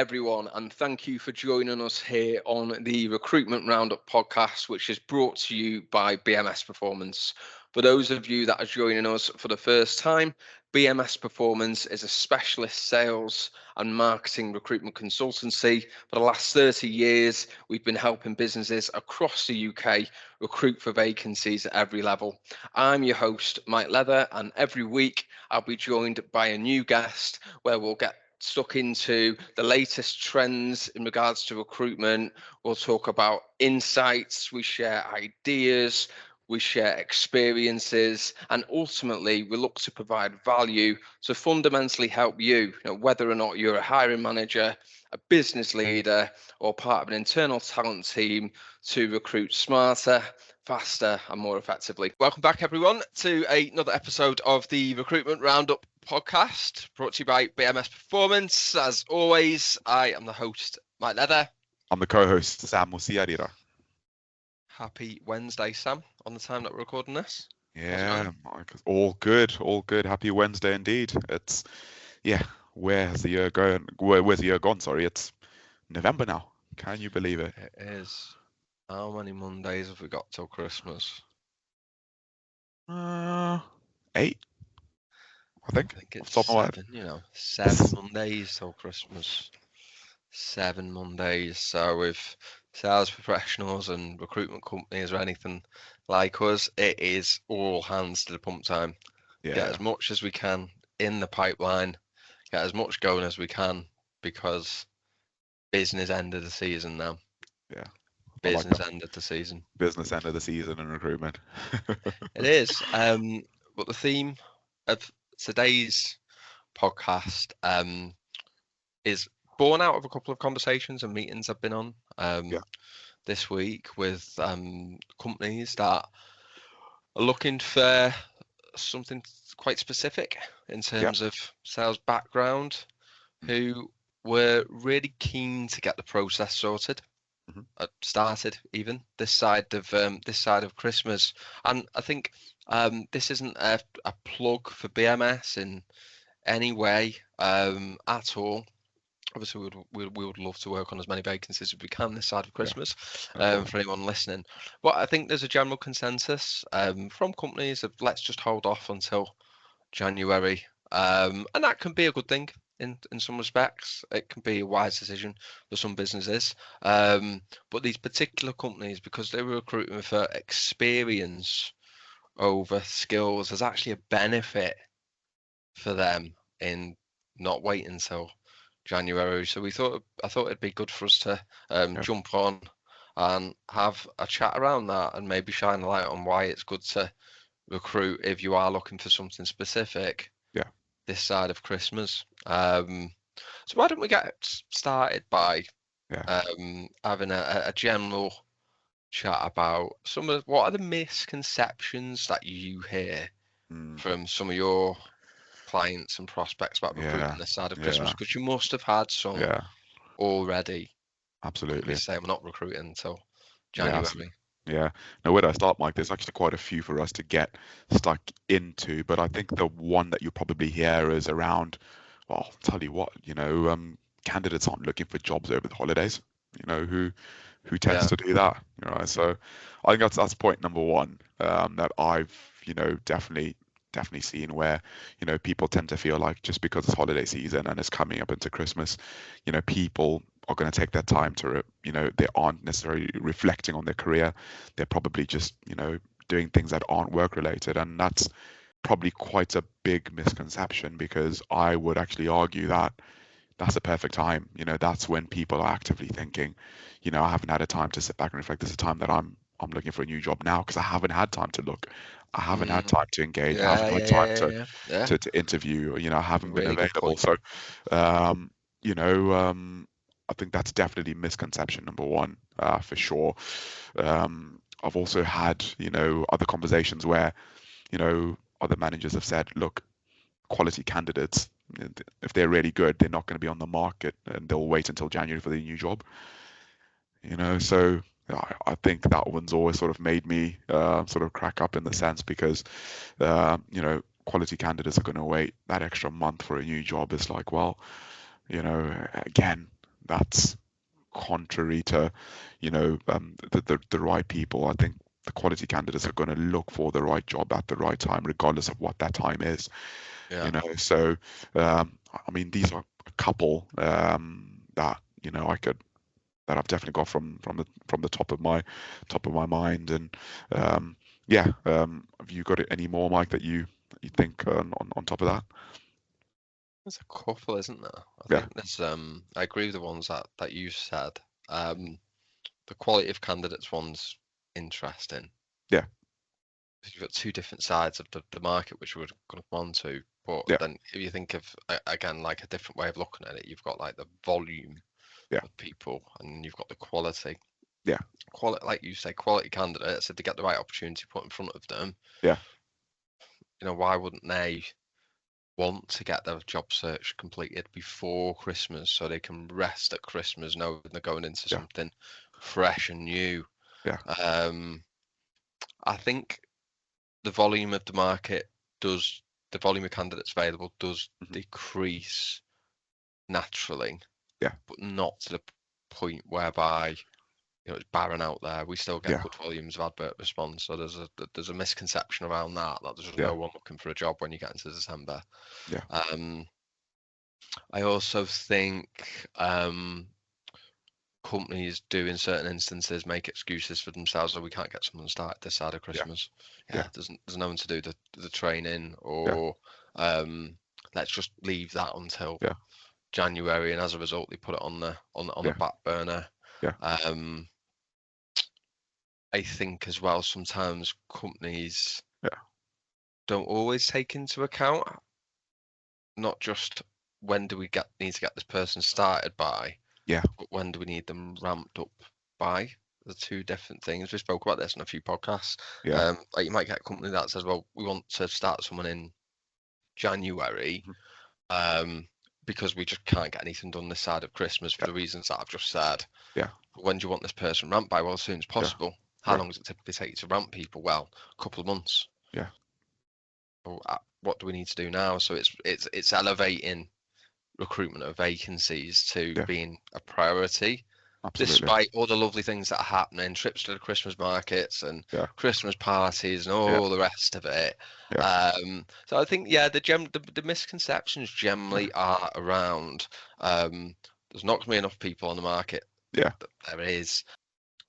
everyone, and thank you for joining us here on the Recruitment Roundup podcast, which is brought to you by BMS Performance. For those of you that are joining us for the first time, BMS Performance is a specialist sales and marketing recruitment consultancy. For the last 30 years, we've been helping businesses across the UK recruit for vacancies at every level. I'm your host, Mike Leather, and every week I'll be joined by a new guest where we'll get stuck into the latest trends in regards to recruitment. We'll talk about insights, we share ideas, we share experiences, and ultimately we look to provide value to fundamentally help you, whether or not you're a hiring manager, a business leader, or part of an internal talent team, to recruit smarter, faster, and more effectively. Welcome back, everyone, to another episode of the Recruitment Roundup podcast, brought to you by BMS Performance. As always, I am the host, Mike Leather. I'm the co-host, Sam Musiarira. Happy Wednesday, Sam, on the time that we're recording this. Yeah, all good. Happy Wednesday indeed. It's, where's the year going? Where's the year gone? Sorry, it's November now. Can you believe it? It is. How many Mondays have we got till Christmas? 8. I think it's top of my head. 7 Mondays till Christmas. 7 Mondays. So with sales professionals and recruitment companies or anything like us, it is all hands to the pump time. Yeah. Get as much as we can in the pipeline, get as much going as we can, because business end of the season now. Yeah. Business end of the season. Business end of the season in recruitment. It is. But the theme of today's podcast is born out of a couple of conversations and meetings I've been on this week with companies that are looking for something quite specific in terms of sales background, who were really keen to get the process sorted. Started even this side of Christmas, and I think this isn't a plug for BMS in any way at all. Obviously, we would love to work on as many vacancies as we can this side of Christmas, for anyone listening. But I think there's a general consensus from companies of let's just hold off until January, and that can be a good thing. In some respects, it can be a wise decision for some businesses, but these particular companies, because they were recruiting for experience over skills, there's actually a benefit for them in not waiting until January. So I thought it'd be good for us to jump on and have a chat around that, and maybe shine a light on why it's good to recruit if you are looking for something specific this side of Christmas. So why don't we get started by having a general chat about what are the misconceptions that you hear from some of your clients and prospects about recruiting this side of Christmas, because you must have had some already. Absolutely. Say I'm not recruiting until January. Yeah. Now, where do I start, Mike? There's actually quite a few for us to get stuck into, but I think the one that you probably hear is around, well, I'll tell you what, candidates aren't looking for jobs over the holidays. Who tends to do that? So I think that's point number one, that I've, definitely seen, where, people tend to feel like just because it's holiday season and it's coming up into Christmas, people are going to take their time to, they aren't necessarily reflecting on their career. They're probably just, doing things that aren't work related. And that's probably quite a big misconception, because I would actually argue that that's a perfect time. That's when people are actively thinking, I haven't had a time to sit back and reflect. This is a time that I'm looking for a new job now, because I haven't had time to look. I haven't had time to engage. I haven't had time to interview. I haven't been available. So, I think that's definitely misconception number one, for sure. I've also had, other conversations where, other managers have said, look, quality candidates, if they're really good, they're not going to be on the market, and they'll wait until January for their new job. So I think that one's always sort of made me sort of crack up in the sense, because, quality candidates are going to wait that extra month for a new job. It's like, well, again, that's contrary to, the right people. I think the quality candidates are going to look for the right job at the right time, regardless of what that time is. Yeah. So I mean, these are a couple that that I've definitely got from the top of my mind. And have you got any more, Mike, that you think on top of that? There's a couple, isn't there? I Yeah, think there's I agree with the ones that you said. The quality of candidates one's interesting. yeah, You've got two different sides of the market which we're going to come on to. But yeah, then if you think of again like a different way of looking at it, you've got like the volume yeah, of people and you've got the quality. yeah, Quality, like you say, quality candidates, if they get the right opportunity put in front of them, yeah, why wouldn't they want to get their job search completed before Christmas so they can rest at Christmas knowing they're going into yeah, something fresh and new. yeah, I think the volume of the market the volume of candidates available does mhm, decrease naturally, yeah, but not to the point whereby it's barren out there. We still get yeah, good volumes of advert response. So there's a misconception around that there's just yeah, no one looking for a job when you get into December. yeah, Um, I also think companies do in certain instances make excuses for themselves, or we can't get someone started this side of yeah, Christmas. yeah, Yeah, there's no one to do the training, yeah, or let's just leave that until yeah, January, and as a result, they put it on the yeah, back burner. yeah, Um, I think as well sometimes companies yeah, don't always take into account not just when do we need to get this person started by, yeah, but when do we need them ramped up by? The two different things. We spoke about this in a few podcasts. yeah, Like you might get a company that says, "Well, we want to start someone in January, mhm, um, because we just can't get anything done this side of Christmas for yeah, the reasons that I've just said." yeah, But when do you want this person ramped by? Well, as soon as yeah, possible. How yeah, long does it typically take you to ramp people? Well, a couple of months. yeah, Well, what do we need to do now? So it's elevating recruitment of vacancies to yeah, being a priority, absolutely. despite all the lovely things that are happening, trips to the Christmas markets and Yeah, Christmas parties and yeah, all the rest of it. yeah, So I think, yeah, the misconceptions yeah, generally are around. There's not going to be enough people on the market. yeah, There is.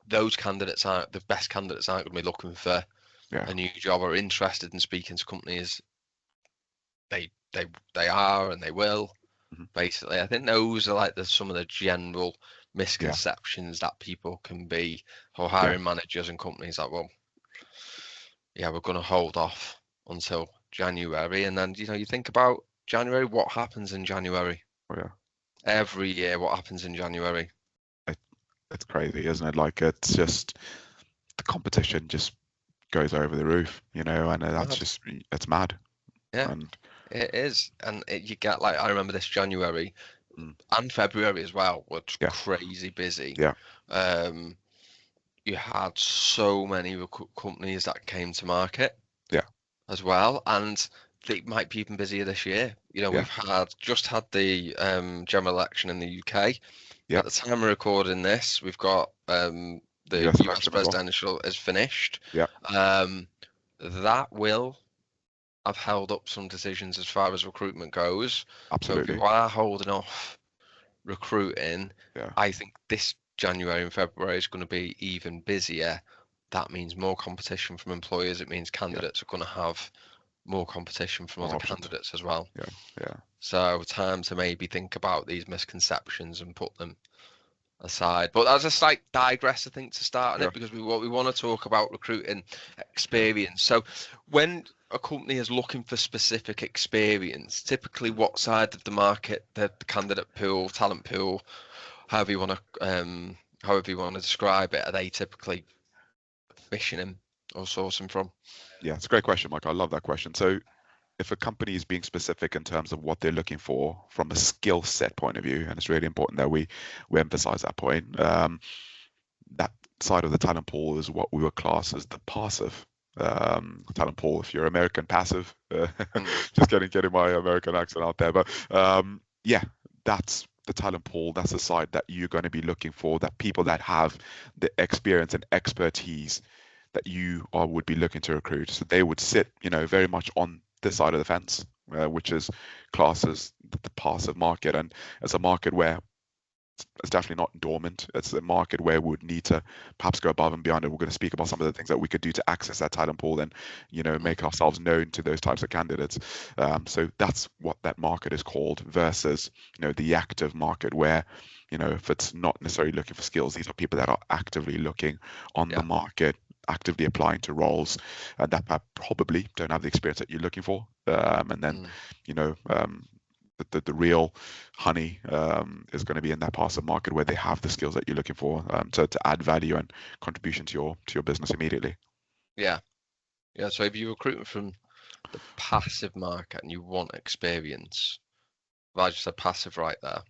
Those candidates aren't the best candidates aren't going to be looking for yeah, a new job or interested in speaking to companies. They they they are and they will. mhm, Basically, I think those are like some of the general yeah, misconceptions that people can be, or yeah, hiring managers and companies like, well, yeah, we're going to hold off until January. And then, you think about January, what happens in January? oh yeah. Every year, what happens in January? It, it's crazy, isn't it? Like it's just the competition just goes over the roof, and that's Mad. just it's mad. Yeah, And it is. And you get like, I remember this January mm, and February as well, were just yeah, crazy busy. yeah, Um, you had so many companies that came to market yeah, as well, and they might be even busier this year. yeah, We've just had the general election in the UK. yeah. At the time of recording this, we've got the US US election as well. presidential is finished. Yeah, Um, that will have held up some decisions as far as recruitment goes. So if you absolutely. are holding off recruiting, Yeah, I think this January and February is going to be even busier. That means more competition from employers. It means yeah. candidates are going to have more competition from More other options. candidates as well. Yeah, yeah, So time to maybe think about these misconceptions and put them aside. But that's just like digress, I think, to start on yeah, it because we want to talk about recruiting yeah. experience. So when a company is looking for specific experience, typically Mhm. what side of the market, the candidate pool, talent pool, however you want to describe it, are they typically fishing in or sourcing from? Yeah, it's a great question, Mike. I love that question. So if a company is being specific in terms of what they're looking for from a skill set point of view, and it's really important that we emphasize that point, that side of the talent pool is what we would class as the passive talent pool. If you're American passive, Mm, just getting my American accent out there, but yeah, that's the talent pool, that's the side that you're going to be looking for, that people that have the experience and expertise that you would be looking to recruit. So they would sit, very much on this side of the fence, which is classed as the passive market. And it's a market where it's definitely not dormant. It's a market where we would need to perhaps go above and beyond. And we're going to speak about some of the things that we could do to access that talent pool and, make ourselves known to those types of candidates. So that's what that market is called versus, the active market where, if it's not necessarily looking for skills, these are people that are actively looking on the market, actively applying to roles that probably don't have the experience that you're looking for. And then, the real honey is going to be in that passive market where they have the skills that you're looking for to add value and contribution to your business immediately. Yeah. So if you're recruiting from the passive market and you want experience, well, I just said passive right there.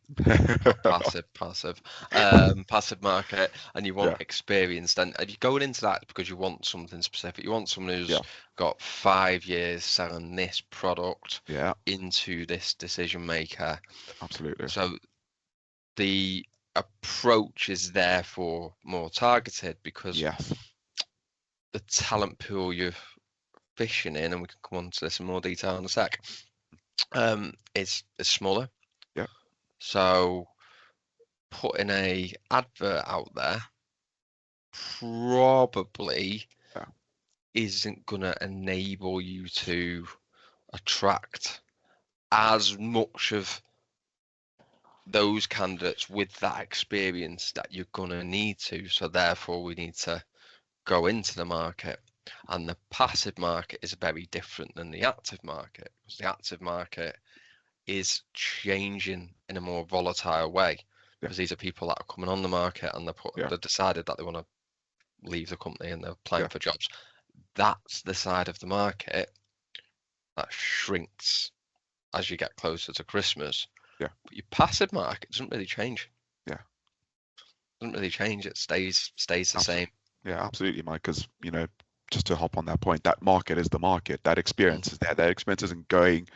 Not passive market, and you want experience, then if you're going into that because you want something specific, you want someone who's got 5 years selling this product into this decision maker. Absolutely. So the approach is therefore more targeted because the talent pool you're fishing in, and we can come on to this in more detail in a sec, is smaller. Yeah. So putting a advert out there probably isn't going to enable you to attract as much of those candidates with that experience that you're going to need to. So therefore we need to go into the market, and the passive market is very different than the active market, because the active market is changing in a more volatile way, because these are people that are coming on the market and they've decided that they want to leave the company and they're applying for jobs. That's the side of the market that shrinks as you get closer to Christmas. But your passive market doesn't really change. Doesn't really change. It stays the same. Yeah, absolutely, Mike. Because just to hop on that point, that market is the market. That experience is there. That experience isn't going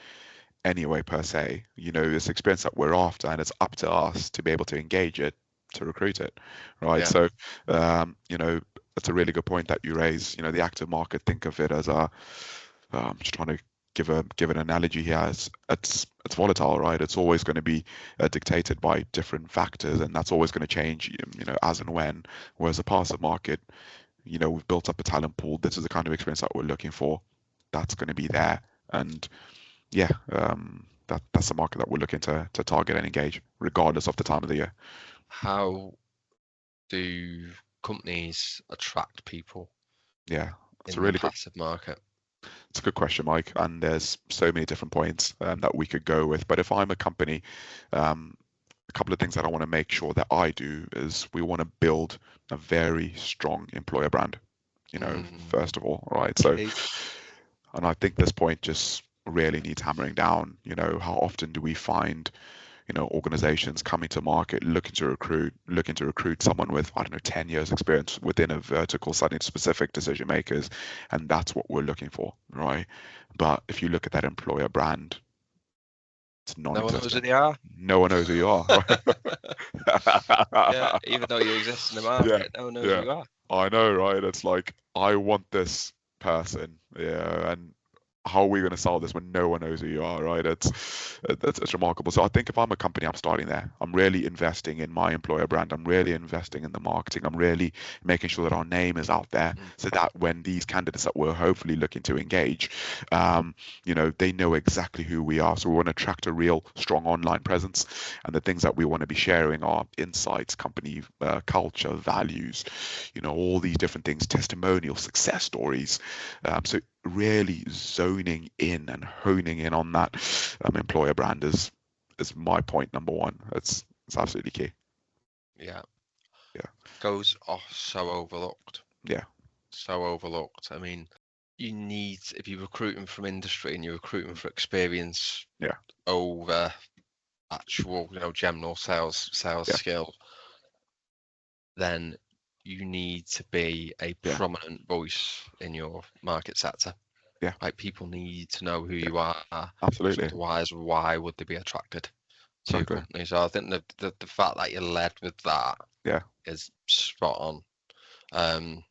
anyway per se. This experience that we're after, and it's up to us to be able to engage it, to recruit it, right? So that's a really good point that you raise. The active market, think of it as I'm just trying to give an analogy here. It's volatile, right? It's always going to be dictated by different factors, and that's always going to change, as and when. Whereas the passive market, we've built up a talent pool. This is the kind of experience that we're looking for. That's going to be there, and that's the market that we're looking to target and engage, regardless of the time of the year. How do companies attract people? Yeah, it's in a really the passive market. It's a good question, Mike, and there's so many different points that we could go with. But if I'm a company, a couple of things that I want to make sure that I do is we want to build a very strong employer brand, first of all, right? So, and I think this point just really needs hammering down. How often do we find organizations coming to market looking to recruit someone with, 10 years experience within a vertical, studying specific decision makers, and that's what we're looking for, right? But if you look at that employer brand, it's non-existent. No one knows who they are. No one knows who you are. Right? Even though you exist in the market, no one knows who you are. I know, right? It's like, I want this person, and how are we going to sell this when no one knows who you are, right? It's remarkable. So I think if I'm a company, I'm starting there. I'm really investing in my employer brand. I'm really investing in the marketing. I'm really making sure that our name is out there, so that when these candidates that we're hopefully looking to engage, they know exactly who we are. So we want to attract a real strong online presence, and the things that we want to be sharing are insights, company culture, values, all these different things, testimonials, success stories. So really zoning in and honing in on that employer brand is my point number one. It's absolutely key. Yeah. Goes so overlooked. So overlooked. I mean, you need, if you're recruiting from industry and you're recruiting for experience over actual general sales skill, then you need to be a prominent voice in your market sector. Like, people need to know who you are. Absolutely. Otherwise, why would they be attracted to Exactly. companies. So I think the fact that you led with that Yeah. is spot on.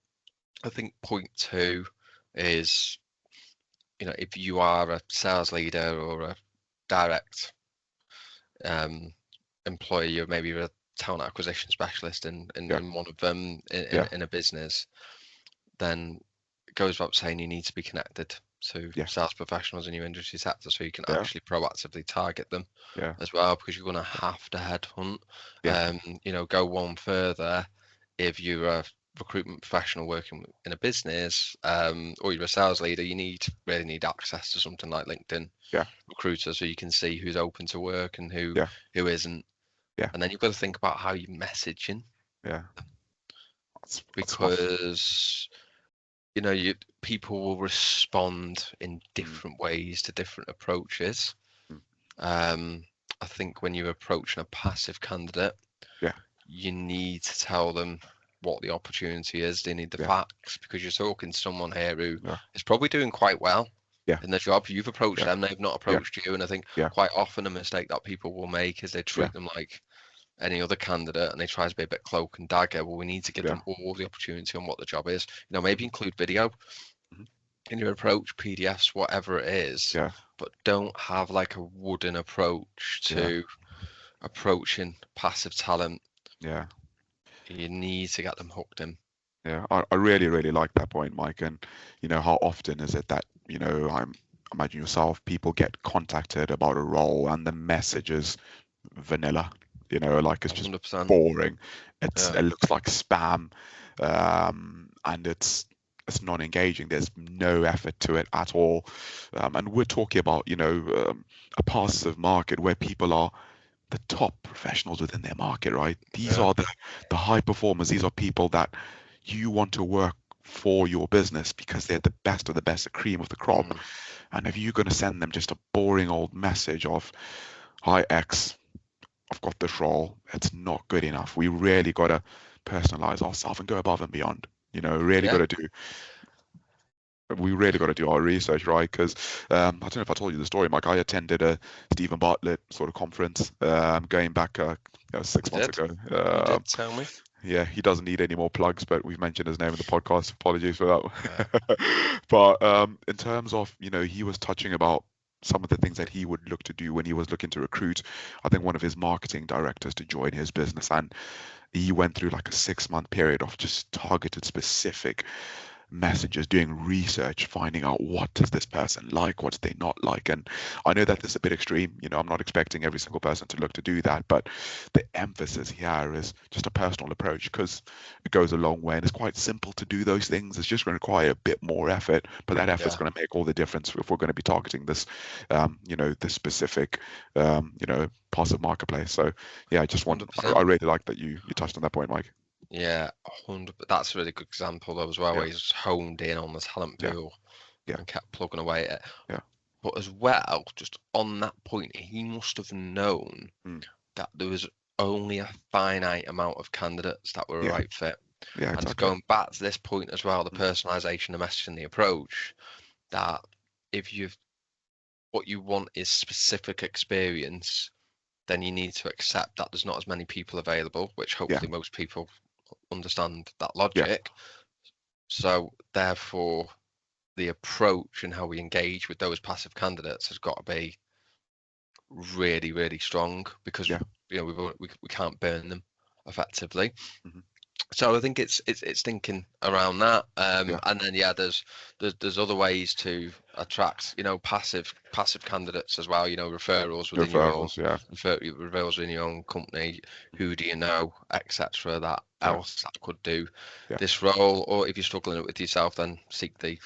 I think point two is, if you are a sales leader or a direct employee, or maybe you're a talent acquisition specialist Yeah. in one of them Yeah. in a business, then it goes without saying you need to be connected to Yeah. sales professionals in your industry sector so you can Yeah. actually proactively target them Yeah. as well, because you're going to have to headhunt. Yeah. Go one further. If you're a recruitment professional working in a business, or you're a sales leader, you really need access to something like LinkedIn Yeah. Recruiter so you can see who's open to work and who Yeah. isn't. Yeah. And then you've got to think about how you're messaging, Yeah. That's tough. because people will respond in Mm, different ways to different approaches. mm. Um, I think when you're approaching a passive candidate, Yeah. you need to tell them what the opportunity is. They need the Yeah. facts, because you're talking to someone here who Yeah. is probably doing quite well Yeah. in their job. You've approached Yeah. them, they've not Yeah. approached you. And I think Yeah. quite often a mistake that people will make is they Yeah. treat them like any other candidate and they try to be a bit cloak and dagger. Well, we need to give Yeah. them all the opportunity on what the job is. Maybe Mhm, include video mhm. in your approach, PDFs, whatever it is, Yeah. but don't have like a wooden approach Yeah. to approaching passive talent. Yeah. You need to get them hooked in. Yeah. I really, really like that point, Mike. And how often is it that, imagine yourself, people get contacted about a role and the message is vanilla, like it's just 100%. boring. Yeah. It looks like spam, and it's non-engaging. There's no effort to it at all. And we're talking about, a passive market where people are the top professionals within their market, right? These Yeah. are the high performers. These are people that you want to work for your business because they're the best of the best, the cream of the crop. Mm. And if you're going to send them just a boring old message of, "Hi X, I've got this role," it's not good enough. We really got to personalize ourselves and go above and beyond. Really got Yeah. to do. We really got to do our research, right? Because I don't know if I told you the story, Mike. I attended a Stephen Bartlett sort of conference going back 6 months Did. ago. You did tell me. Yeah, he doesn't need any more plugs, but we've mentioned his name in the podcast. Apologies for Yeah. that. But in terms of, he was touching about some of the things that he would look to do when he was looking to recruit, I think one of his marketing directors to join his business. And he went through like a 6-month period of just targeted specific messages, doing research, finding out what does this person like, what's they not like. And I know that this is a bit extreme. I'm not expecting every single person to look to do that, but the emphasis here is just a personal approach because it goes a long way and it's quite simple to do those things. It's just going to require a bit more effort, but that effort's Yeah. going to make all the difference if we're going to be targeting this, this specific, passive marketplace. So yeah, I 100%. really like that you touched on that point, Mike. Yeah. 100. That's a really good example though as well, Yeah, where he's honed in on the talent yeah, pool yeah, and kept plugging away at it. yeah. But as well, just on that point, he must have known Mm. that there was only a finite amount of candidates that were a Yeah, right fit. yeah, And exactly. going back to this point as well, the Mm. personalization, the message, and the approach, that if what you want is specific experience, then you need to accept that there's not as many people available, which Yeah, hopefully most people understand that yeah, logic. So therefore, the approach and how we engage with those passive candidates has got to be really, really strong, because yeah. we can't burn them effectively. Hmm. So I think it's thinking around that, Yeah, and then yeah, there's other ways to attract passive candidates as well. Referrals within your own referrals. Yeah, referrals within your own company. Who do you know, etc. That yeah, else that could do yeah, this role, or if you're struggling with yourself, then seek the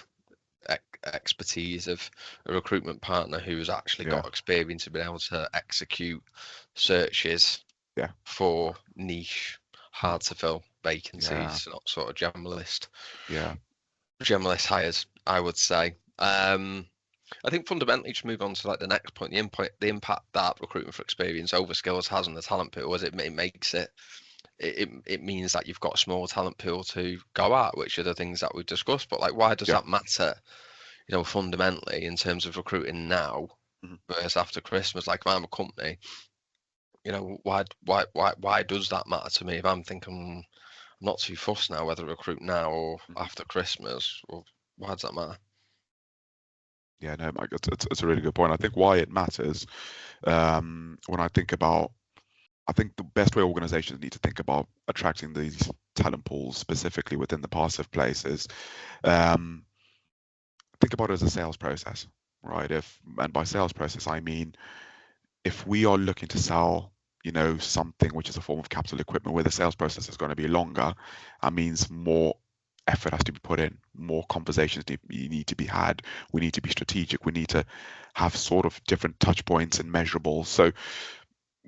expertise of a recruitment partner who has actually yeah, got experience of being able to execute searches yeah, for niche, hard to fill yeah, vacancies, not sort of yeah, generalist hires, I would say. I think fundamentally, to move on to like the next point, the impact that recruitment for experience over skills has on the talent pool, is it makes it means that you've got a small talent pool to go at, which are the things that we've discussed. But like, why does yeah. that matter? Fundamentally, in terms of recruiting now Hmm. versus after Christmas. Like, if I'm a company, why does that matter to me? If I'm thinking I'm not too fussed now whether to recruit now or after Christmas, well, why does that matter? Yeah, no, Mike, it's a really good point. I think why it matters, when I think about, I think the best way organizations need to think about attracting these talent pools, specifically within the passive places, um, think about it as a sales process, right? And by sales process, I mean, if we are looking to sell, something which is a form of capital equipment where the sales process is going to be longer, that means more effort has to be put in, more conversations need to be had. We need to be strategic. We need to have sort of different touch points and measurables. So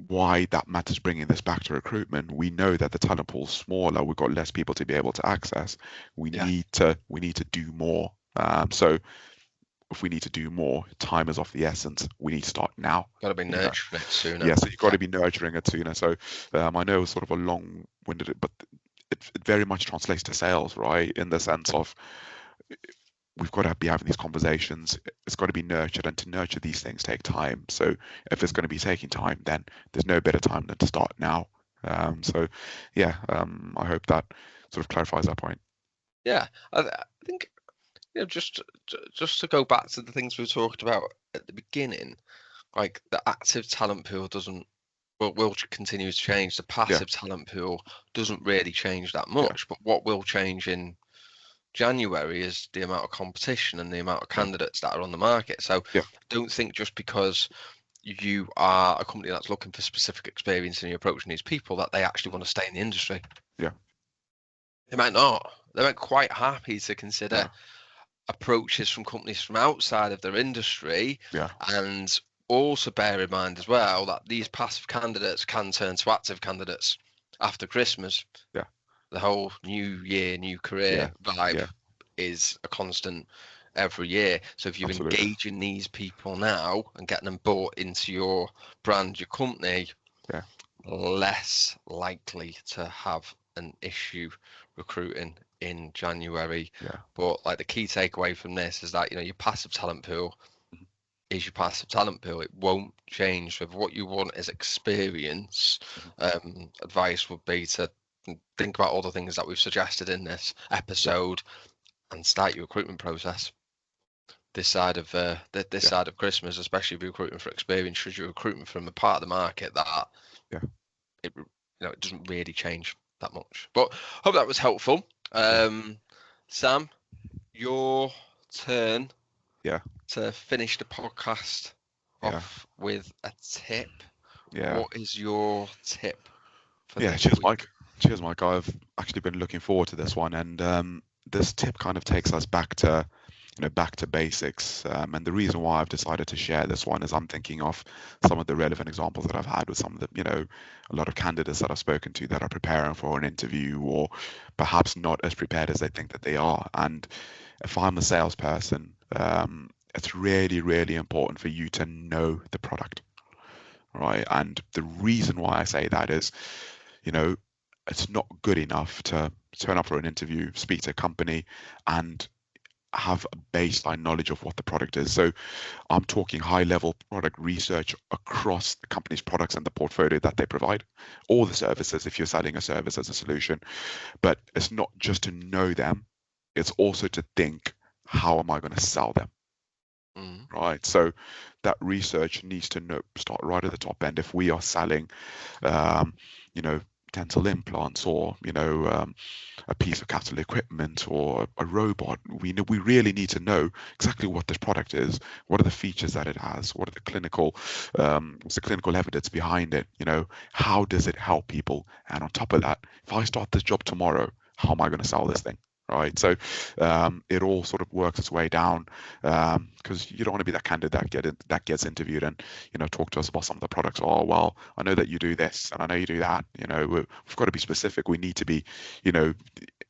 why that matters, bringing this back to recruitment, we know that the talent pool is smaller. We've got less people to be able to access. We Yeah, need to do more. So if we need to do more, time is of the essence. We need to start now. got to be You know, nurturing it sooner. yeah. So you've got Yeah, to be nurturing it sooner. So I know it's sort of a long-winded, but it very much translates to sales, right? In the sense of we've got to be having these conversations. It's got to be nurtured, and to nurture these things take time. So if it's going to be taking time, then there's no better time than to start now. So yeah, I hope that sort of clarifies that point. yeah. I think just to go back to the things we talked about at the beginning, like the active talent pool doesn't will continue to change. The Yeah, passive talent pool doesn't really change that yeah, much, but what will change in January is the amount of competition and the amount of yeah, candidates that are on the market. So yeah, don't think just because you are a company that's looking for specific experience and you're approaching these people that they actually want to stay in the industry. yeah, They might not. They might quite happy to yeah, consider approaches from companies from outside of their industry, yeah, and also bear in mind as well that these passive candidates can turn to active candidates after Christmas. yeah, The whole new year, new career yeah, vibe yeah. is a constant every year. So if you're Absolutely. engaging these people now and getting them bought into your brand, your company, Yeah, less likely to have an issue recruiting in January. yeah, But like the key takeaway from this is that your passive talent pool mhm, is your passive talent pool. It won't change. So if what you want is experience, mhm. advice would be to think about all the things that we've suggested in this Yeah, episode and start your recruitment process this side of this yeah, side of Christmas, especially if you're recruiting for experience. Should you're recruiting from a part of the market that yeah, it doesn't really change that much. But hope that was helpful. yeah, Sam, your turn yeah, to finish the podcast yeah, off with a tip. yeah. What is your tip for Yeah, this cheers, week? Mike. Cheers, Mike. I've actually been looking forward to this one, and this tip kind of takes us back to, back to basics. And the reason why I've decided to share this one is I'm thinking of some of the relevant examples that I've had with some of the, a lot of candidates that I've spoken to that are preparing for an interview, or perhaps not as prepared as they think that they are. And if I'm a salesperson, it's really, really important for you to know the product, right? And the reason why I say that is, you know, it's not good enough to turn up for an interview, speak to a company, and have a baseline knowledge of what the product is. So I'm talking high level product research across the company's products and the portfolio that they provide, all the services if you're selling a service as a solution. But it's not just to know them, it's also to think, how am I going to sell them? Mm. Right. So that research needs to start right at the top end. If we are selling, um, you know, dental implants, or a piece of capital equipment, or a robot, we really need to know exactly what this product is. What are the features that it has? What are the what's the clinical evidence behind it? How does it help people? And on top of that, if I start this job tomorrow, how am I going to sell this thing? Right. So it all sort of works its way down, because you don't want to be that candidate that gets interviewed and talk to us about some of the products. Oh, well, I know that you do this and I know you do that. We've got to be specific. We need to be, you know,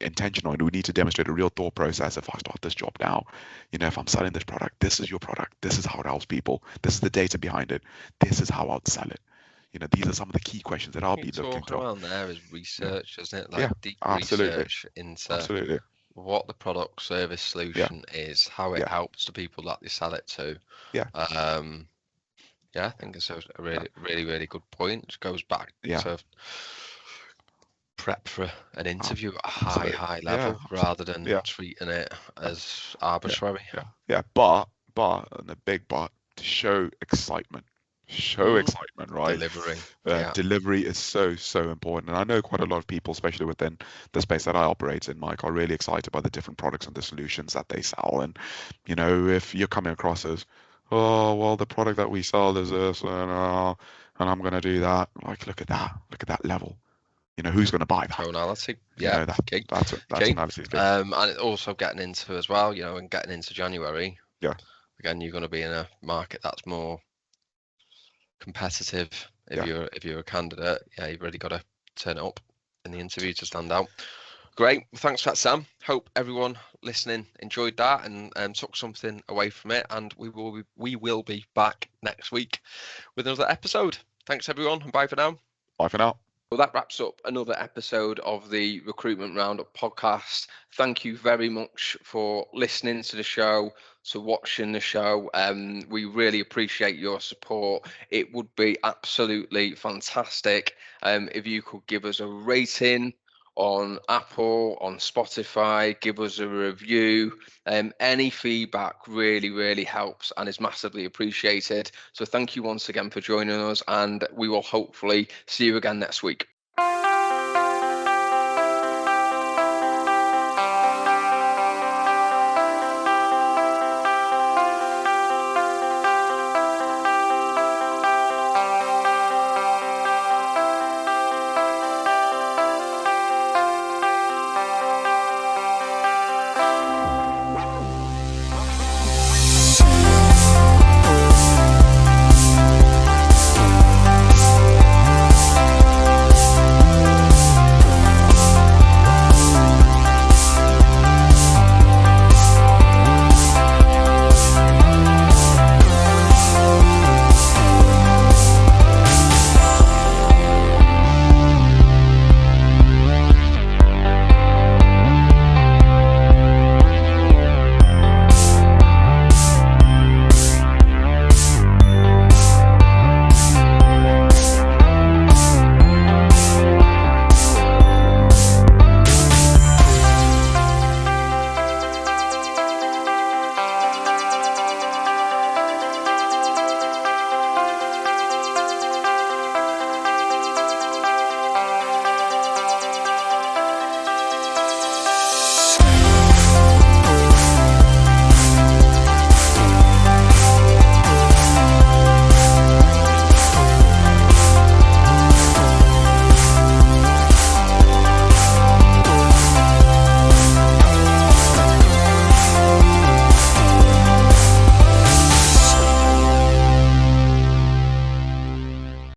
intentional, and we need to demonstrate a real thought process. If I start this job now, if I'm selling this product, this is your product. This is how it helps people. This is the data behind it. This is how I'd sell it. These are some of the key questions that I'll You be looking talk to. around there is Yeah, research, isn't it? Like yeah, deep absolutely, research into absolutely. what the product service Yeah, solution is, how it yeah, helps the people that they sell it to. yeah, Um, Yeah, I think it's a really good point. It goes back Yeah, to prep for an ab- interview at a absolutely. high Yeah, level absolutely. rather than Yeah, treating it as yeah, arbitrary. yeah. And a big but, to show excitement. Show Mm, excitement, right? delivering. Yeah. Delivery is so important, and I know quite a lot of people, especially within the space that I operate in, Mike, are really excited by the different products and the solutions that they sell. And if you're coming across as, oh well, the product that we sell is this, and I'm going to do that. Like, look at that level. Who's going to buy that? Tonality. You Yeah. know that Key. that Key. tonality is big. And it also getting into as well, and getting into January. Yeah, Again, you're going to be in a market that's more competitive. If yeah. you're a candidate, yeah, you've really got to turn it up in the interview to stand out. Great. Thanks for that, Sam. Hope everyone listening enjoyed that and took something away from it. And we will be back next week with another episode. Thanks, everyone, and bye for now. Bye for now. Well, that wraps up another episode of the Recruitment Roundup podcast. Thank you very much for listening to the show, to watching the show. We really appreciate your support. It would be absolutely fantastic if you could give us a rating on Apple, on Spotify, give us a review. Any feedback really helps and is massively appreciated. So thank you once again for joining us, and we will hopefully see you again next week.